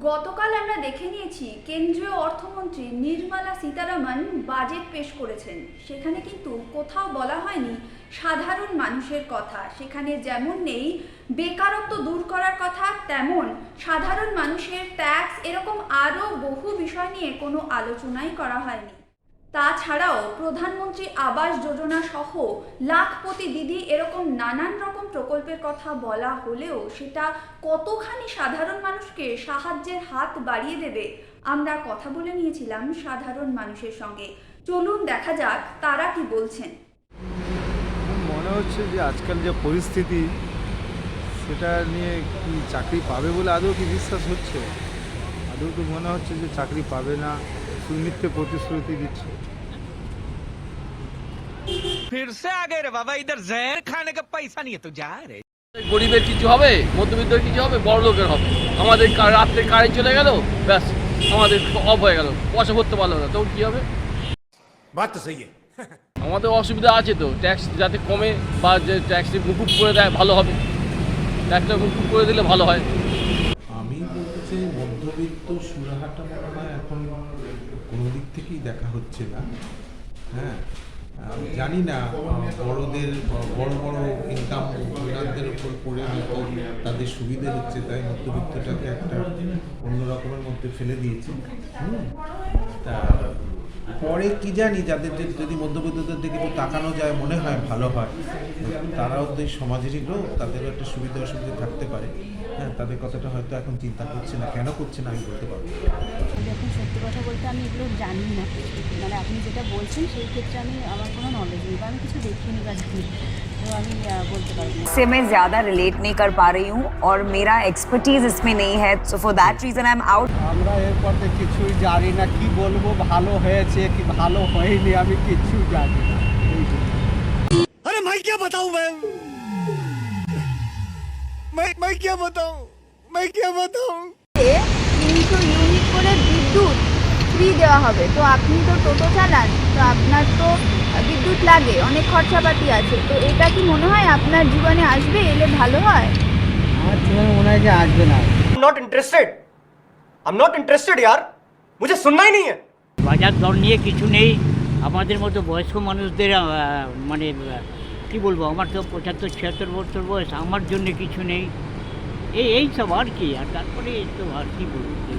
গতকাল আমরা দেখে নিয়েছি কেন্দ্রীয় অর্থমন্ত্রী নির্মলা সীতারামন বাজেট পেশ করেছেন। সেখানে কিন্তু কোথাও বলা হয়নি সাধারণ মানুষের কথা। সেখানে যেমন নেই বেকারত্ব দূর করার কথা, তেমন সাধারণ মানুষের ট্যাক্স এরকম আরও বহু বিষয় নিয়ে কোনো আলোচনাই করা হয়নি। তাছাড়াও প্রধানমন্ত্রী আবাস যোজনা সহ লাখপতি দিদি এরকম নানান রকম প্রকল্পের কথা বলা হলেও সেটা কতখানি সাধারণ মানুষকে সাহায্যের হাত বাড়িয়ে দেবে আমরা কথা বলে নিয়েছিলাম সাধারণ মানুষের সঙ্গে। চলুন দেখা যাক তারা কি বলছেন। মনে হচ্ছে যে আজকাল যে পরিস্থিতি সেটা নিয়ে কি চাকরি পাবে বলে আদৌ কি বিশ্বাস হচ্ছে? আদৌ তো মনে হচ্ছে যে চাকরি পাবে না, মিথ্যে প্রতিশ্রুতি দিচ্ছে। फिर से आ गए रे बाबा, इधर जहर खाने का पैसा नहीं है तो जा रे। গরিবের কিছু হবে, মধ্যবিত্তের কিছু হবে, বড় লোকের হবে। আমাদের রাত্রে কারেন্ট চলে গেল, ব্যাস আমাদের অফ হয়ে গেল, পয়সা ভরতে পারলো না, তখন কি হবে? बात तो सही है। আমাদের অসুবিধা আছে তো, ট্যাক্স যাতে কমে বা যে ট্যাক্সটি মুকুব করে দেয় ভালো হবে, ট্যাক্সটা মুকুব করে দিলে ভালো হয়। আমি বলতে চাই মধ্যবিত্ত সুরাহাটা মনে হয় এখন কোনো দিক থেকেই দেখা হচ্ছে না। হ্যাঁ, আমি জানি না বড়দের বড় বড় ইনকাম ওনাদের উপর পড়ে হয়তো তাদের সুবিধে হচ্ছে, তাই মধ্যবিত্তটাকে একটা অন্য রকমের মধ্যে ফেলে দিয়েছে। তা পরে কি জানি, যাদের যদি মধ্যবিত্তদের দিকে একটু তাকানো যায় মনে হয় ভালো হয়। তারাও তো এই সমাজেরই লোক, তাদেরও একটা সুবিধা অসুবিধা থাকতে পারে। হ্যাঁ, তাদের কথাটা হয়তো এখন চিন্তা করছে না, কেন করছে না আমি বলতে পারবো। দেখুন, সত্যি কথা বলতে আমি এগুলো জানি না। মানে আপনি যেটা বলছেন সেই ক্ষেত্রে আমার কোনো নলেজ নেই বা আমি কিছু দেখিনি বা জানি, তো আমি বলতে পারবো না। से मैं ज़्यादा रिलेट नहीं कर पा रही हूँ और मेरा एक्सपर्टीज इसमें नहीं है, so for that reason I am out. আমরা এরপরে কিছুই জানি না, কি বলবো, ভালো হয়েছে কি ভালো হয়নি আমি কিছু জানি না। अरे मैं क्या बताऊं, मैं क्या बताऊं, मैं क्या बताऊं। 300 ইউনিট করে বিদ্যুৎ ফ্রি দেওয়া হবে। তো আপনি তো টোটো চালান, তো আপনার তো বিদ্যুৎ লাগে, অনেক খরচাপাতি আছে। তো এটা কি মনে হয় আপনার জীবনে আসবে? এলে ভালো হয়। আমার জীবনে মনে হয় যে আসবে না। I'm not interested यार, मुझे सुनना ही नहीं है। বাজার দর নিয়ে কিছু নেই। আমাদের মতো বয়স্ক মানুষদের মানে কি বলবো, আমার তো 75-76 বছর বয়স, আমার জন্য কিছু নেই। এই সব আর কি, আর তারপরে তো আর কি বলবো।